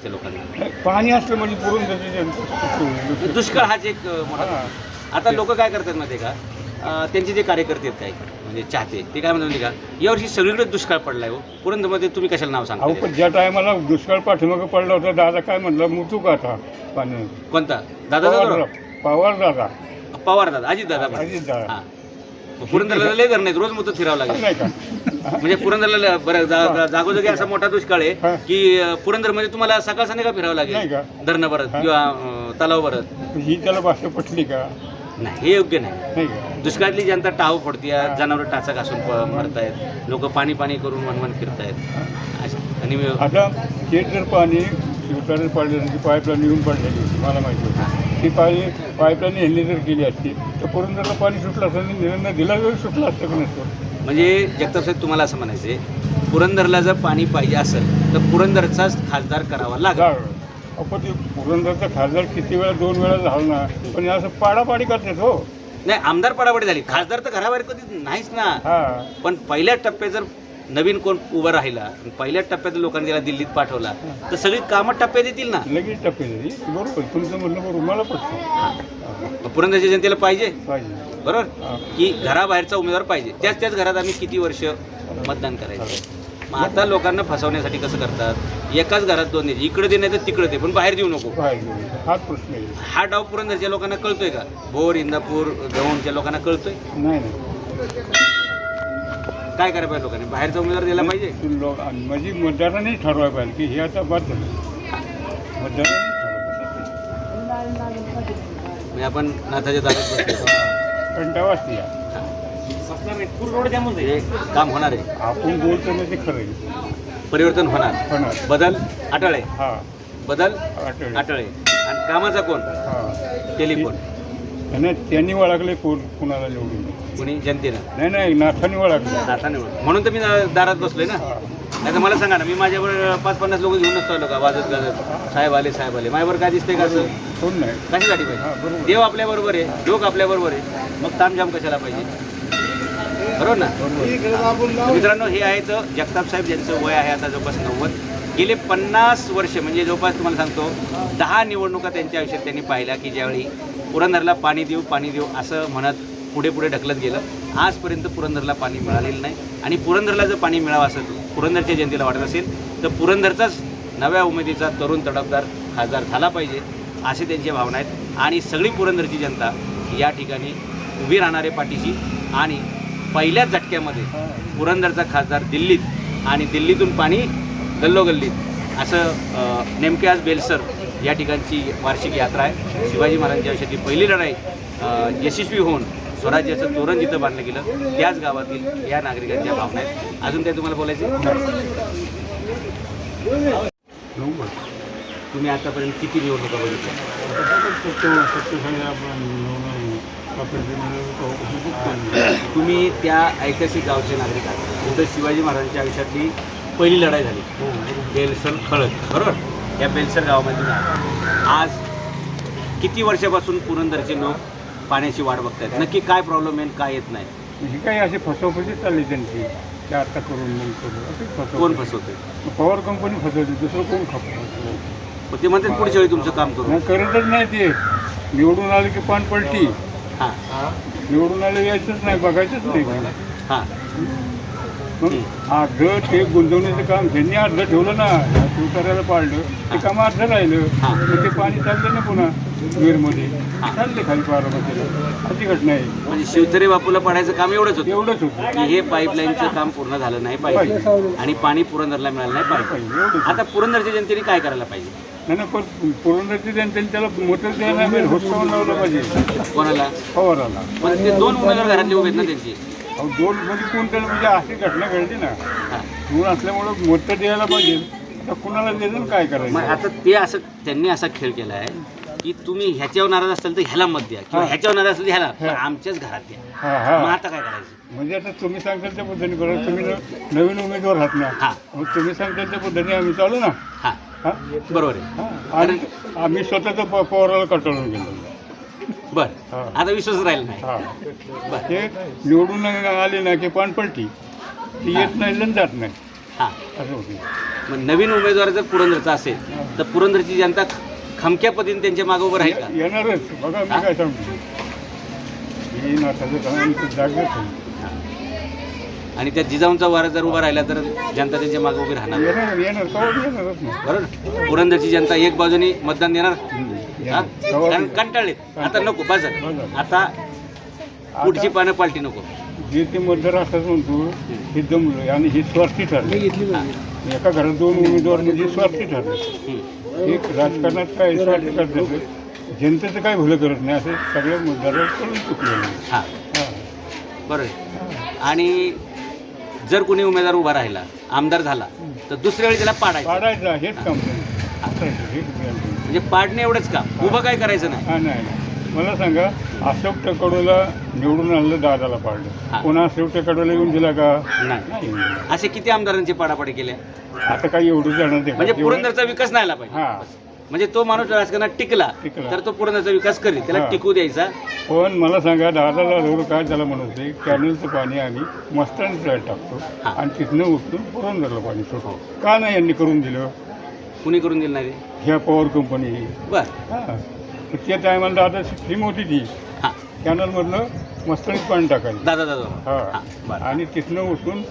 लोकांना पाणी असलं म्हणजे पुरून त्याचे दुष्काळ हाच एक मोठा. आता लोक काय करतात माहिती आहे का, त्यांचे जे कार्यकर्ते आहेत काय म्हणजे चाहते ते काय म्हणतात का, यावर्षी सगळीकडे दुष्काळ पडलाय हो, पुरंदरमध्ये तुम्ही कशाला नाव सांगता? पण ज्या टायमाला दुष्काळ पाठीमागं पडला होता दादा काय म्हणलं मुतू का आता पाणी कोणता दादा? पवार दादा, पवार दादा, अजित दादा. अजित दादा. हां, पुरंदरला लय घर नाहीत, रोज मुतत फिरावं लागेल नाही का म्हणजे पुरंदरला बरं जागोजागी असा मोठा दुष्काळ आहे की पुरंदरमध्ये तुम्हाला सकाळ संध्याकाळ फिरावं नाही लागेल, का धरणं भरत किंवा तलाव भरत. ही त्याला भाषा पटली का? नाही, हे योग्य नाही. नाही का दुष्काळातली जनता टाव फोडते, जनावर टाचा घासून मरतायत, लोक पाणी पाणी करून वनवन फिरतायत. आणि आता ते जर पाणी शिवतारे पडले ती पाईपलाईन येऊन पडलेली होती मला माहिती होती, ती पाईपलाईन ह्यांनी जर केली असती तर पुरंदरला पाणी सुटलं असतं आणि निरंतर दिला जर सुटलं असतं की नसतं. म्हणजे जगताप साहेब तुम्हाला असं म्हणायचं आहे, पुरंदरला जर पाणी पाहिजे असेल तर पुरंदरचाच खासदार करावा लागेल. आपण ते पुरंदरचा खासदार किती वेळा 2 वेळा झाला ना, पण असं पाडापाडी करतात हो. नाही, आमदार पडापडी झाली, खासदार तर घराबाहेर कधी नाहीच ना. पण पहिल्या टप्प्यात जर नवीन कोण उभं राहिला, पहिल्या टप्प्यात लोकांनी त्याला दिल्लीत पाठवला तर सगळी कामं टप्प्यात येतील ना. लगेच टप्प्यात बरोबर, तुमचं म्हणणं बरोबर, मला पडतं. पुरंदरच्या जनतेला पाहिजे पाहिजे बरोबर की घराबाहेरचा उमेदवार पाहिजे, त्याच घरात आम्ही किती वर्ष मतदान करायचं. मग आता लोकांना फसवण्यासाठी कसं करतात, एकाच घरात 2 द्यायचे, इकडे दे नाही तर तिकडे दे, पण बाहेर देऊ नको. हाच प्रश्न आहे. हा डाव पुरंदरच्या लोकांना कळतोय का? भोर, इंदापूर, दौंडच्या लोकांना कळतोय? नाही काय करायला पाहिजे लोकांनी? बाहेरचा उमेदवार दिला पाहिजे. म्हणजे मतदारांनी ठरवायला पाहिजे की हे आता बाद झालं, मतदारांनी म्हणजे आपण नाथाच्या दारात बसलो, कंटाळा असते या हे काम होणार आहे, आपण बोलतो ना ते खरं आहे. परिवर्तन होणार, बदल अटळ आहे. हां, बदल अटळ. अटळ आहे. आणि कामाचा कोण? टेलिफोन. त्यांनी ओळखले कुणाला निवडून, कोणी? जनतेनं. नाही नाथाने ओळखले. नाथाने ओळख, म्हणून तर मी दारात बसलोय ना. नाही तर मला सांगा ना, मी माझ्यावर 5-50 लोक घेऊन नसतो आलो का वाजत गाजत, साहेब आले माझ्यावर काय दिसतंय का? असं कोण नाही, कशासाठी पाहिजे? देव आपल्याबरोबर आहे, लोक आपल्याबरोबर आहे, मग तामझाम कशाला पाहिजे? बरोबर ना. मित्रांनो, हे आहेत जगताप साहेब, ज्यांचं वय आहे आता जवळपास 90. गेले 50 वर्ष म्हणजे जवळपास तुम्हाला सांगतो 10 निवडणुका त्यांच्या आयुष्यात त्यांनी पाहिल्या की ज्यावेळी पुरंदरला पाणी देऊ असं म्हणत पुढे ढकलत गेलं. आजपर्यंत पुरंदरला पाणी मिळालेलं नाही. आणि पुरंदरला जर पाणी मिळावं असेल, पुरंदरच्या जनतेला वाटत असेल तर पुरंदरचाच नव्या उमेदीचा तरुण तडफदार खासदार झाला पाहिजे, असे त्यांच्या भावना आहेत. आणि सगळी पुरंदरची जनता या ठिकाणी उभी राहणारे पाठीशी. आणि पहिल्याच झटक्यामध्ये पुरंदरचा खासदार दिल्लीत आणि दिल्लीतून पाणी गल्लोगल्लीत असं नेमके आज बेलसर या ठिकाणची वार्षिक यात्रा आहे. शिवाजी महाराजांच्या आयुष्यातली पहिली लढाई यशस्वी होऊन स्वराज्याचं तोरण जिथं बांधलं गेलं त्याच गावातील या नागरिकांच्या भावना आहेत. अजून काय तुम्हाला बोलायचं? तुम्ही आतापर्यंत किती निवडणुका बघितल्या? तुम्ही त्या ऐतिहासिक गावचे नागरिक आहात, तिथं शिवाजी महाराजांच्या आयुष्यातली पहिली लढाई झाली, बेलसर खळद, बरोबर? या बेलसर गावामध्ये तुम्ही आहात. आज किती वर्षापासून पुरंदरचे लोक पाण्याची वाट बघतायत? नक्की काय प्रॉब्लेम आहे, काय येत नाही? ही काही अशी फसवफसवी चालली त्यांची, ते आता करून कोण फसवतंय? पॉवर कंपनी फसवते, दुसरं कोण फसवतं? ते म्हणतात पुढच्या वेळी तुमचं काम करू. करतच नाही ते. निवडून आले की पान पलटी. हां, निवडून आले यायचंच नाही, बघायचंच नाही. हां, मग अर्धं ते गुंतवणीचं काम त्यांनी अर्धं ठेवलं ना, शिवतार्याला पाडलं ते काम अर्धं राहिलं. मग ते पाणी चाललं ना पुन्हा विहीरमध्ये चालले खाली बारामतीला, अशी घटना आहे. म्हणजे शिवतरे बापूला पाडायचं काम एवढंच होतं की हे पाईपलाईनचं काम पूर्ण झालं नाही पाहिजे आणि पाणी पुरंदरला मिळालं नाही पाहिजे. आता पुरंदरच्या जनतेने काय करायला पाहिजे? नाही पण पुरंदरची जनतेने त्याला मोटर द्यायला हुसकावून लावलं पाहिजे. कोणाला? पवाराला. पण ते 2 उमेदवार घरातले उभे आहेत ना त्यांची. 2 म्हणजे कोणत्याला म्हणजे अशी घटना घडली ना, म्हणून असल्यामुळं मोटर द्यायला पाहिजे. तर कुणाला द्यायचं काय करायचं? मग आता ते असं त्यांनी असा खेळ केला आहे की तुम्ही ह्याच्यावर नाराज असाल तर ह्याला मत द्या किंवा ह्याच्यावर नाराज असेल तर ह्याला, पण आमच्याच घरात द्या. मग आता काय करायचं? म्हणजे आता तुम्ही सांगताल त्या पद्धतीने बरोबर, तुम्ही नवीन उमेदवार आहात ना, मग तुम्ही सांगताल त्या पद्धतीने आम्ही चालू ना. हां, बरोबर आहे. आणि आम्ही स्वतःच पवाराला कटाळून गेलो. बरं, आता विश्वास राहिला नाही. ते निवडून आले ना की पानपलटी ती येत नाही जात नाही, असं होतं. मग नवीन उमेदवार जर पुरंदरचा असेल तर पुरंदरची जनता खमक्या पद्धतीने त्यांच्या मागे उभं राहील का? येणारच. बघा मी काय सांगतो, ही नाथाचं काम जागृत आहे. आणि त्या जिजाऊंचा वारा जर उभा राहिला तर जनता त्यांच्या मागे उभी राहणार. येणार कवा येणारच नाही. बरोबर. पुरंदरची जनता एक बाजूने मतदान देणार. हा? कवा कारण कंटाळले आता नको बाजार आता पुढची पानं पालटी नको. जे ते मतदार असतात म्हणतो हे जमलं आणि हे स्वार्थी ठरले. एका घरात 2 उमेदवार म्हणजे स्वार्थी ठरले. एक राजकारणात काय स्वार्थी करतात, जनतेचं काय भलं करत नाही असं सगळ्या मतदारावर करून चुकलेलं. हां बरोबर आहे. आणि जर कोणी उमेदवार उभा राहिला आमदार झाला तर दुसऱ्या वेळी त्याला पाडायचं हेच काम म्हणजे पाडणे एवढंच काम, उभं काय करायचं नाही. हा नाही. मला सांगा, अशोक टकडोला निवडून आणलं, दादाला पाडलं. कोणा अशोक टकडोला येऊन दिला का? नाही. असे किती आमदारांची पाडापाडी केल्या? आता काही एवढं जाणार ते म्हणजे पुरंदरचा विकास नाही आला पाहिजे. हा म्हणजे तो माणूस राजकारणात टिकला तर तो पुरंदरचा विकास करेल, त्याला टिकू द्यायचा. पण मला सांगा, दादाला रोड काय त्याला म्हणत आहे, कॅनलचं पाणी आम्ही मस्तानीला टाकतो आणि तिथनं उचलून पुरंदरला पाणी सोडतो. का नाही यांनी करून दिलं? कुणी करून दिलं नाही? ह्या पॉवर कंपनी. बरं. हां, त्या टायमाला दादा स्कीम होती ती कॅनलमधनं मस्तानीत पाणी टाकायचं. दादा हां, आणि तिथनं उचलून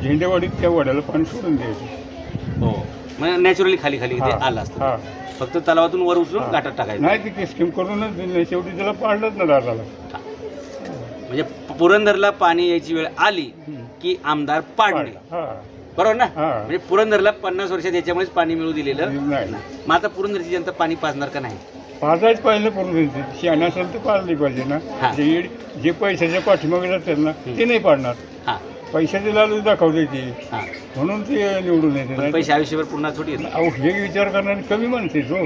झेंडेवाडीत त्या वड्याला पाणी सोडून द्यायचं. हो, म्हणजे नॅचरली खाली खाली आलं असतं. फक्त तलावातून वर उचलून घाटात टाकायचं. नाही, ती स्कीम करूनच दिली नाही. शेवटी त्याला पाडलंच ना दादाला. म्हणजे पुरंदरला पाणी यायची वेळ आली की आमदार पाडणे. बरोबर ना? म्हणजे पुरंदरला 50 वर्षात याच्यामुळेच पाणी मिळू दिलेलं नाही. मग आता पुरंदरची जनता पाणी पाजणार का नाही? पाजायच पाहिजे. पुरंदरची शहाणा असेल तर पाजली पाहिजे ना. जे पैशाच्या पाठीमागे जातात ना ते नाही पाडणार. पैशाची लालूच दाखवते ती, म्हणून ते निवडून येते. पैसे आयुष्यभर पुन्हा थोडी येतात. अहो, हे विचार करणारे कमी माणसे जो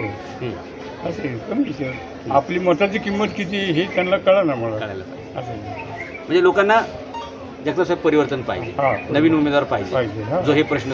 असे कमी विचार. आपली मताची किंमत किती हे त्यांना कळा ना मला. असं म्हणजे लोकांना जगतासाहेब परिवर्तन पाहिजे, नवीन उमेदवार पाहिजे जो हे प्रश्न